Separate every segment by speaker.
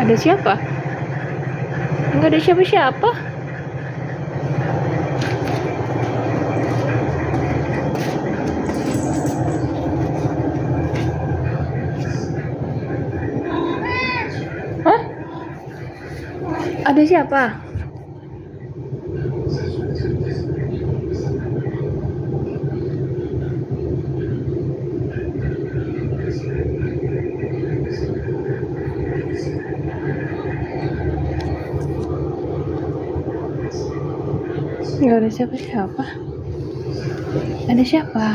Speaker 1: Ada siapa? Enggak ada siapa-siapa. Hah? Ada siapa? Nggak ada siapa-siapa. Ada siapa?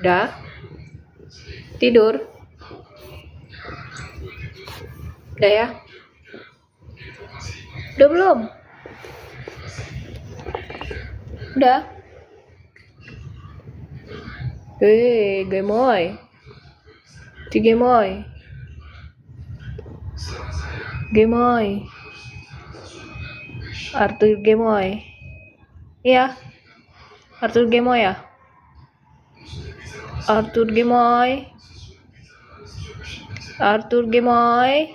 Speaker 1: Udah tidur? Udah ya? Udah belum? Udah? Gemoy. Si Gemoy. Gemoy. Arthur Gemoy. Iya. Arthur Gemoy ya? Arthur Gemoy. Arthur Gemoy.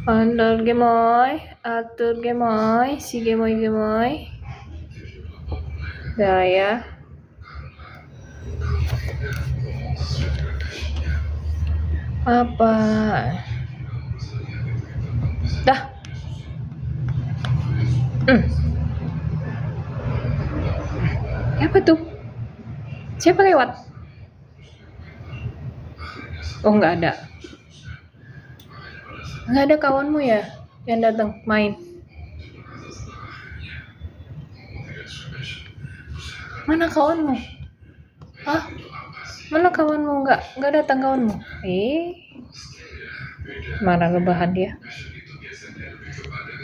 Speaker 1: Arthur Gemoy. Arthur Gemoy. Si Gemoy Gemoy. Udah ya. Apa? Dah. Apa tuh? Siapa lewat? Oh, nggak ada. Nggak ada kawanmu ya yang datang main? Mana kawanmu? Hah? Mana kawanmu? Nggak datang kawanmu? Marah rebahan dia.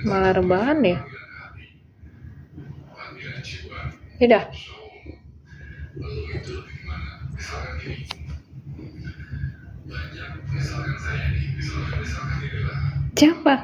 Speaker 1: Malah rebahan ya. Udah. Siapa?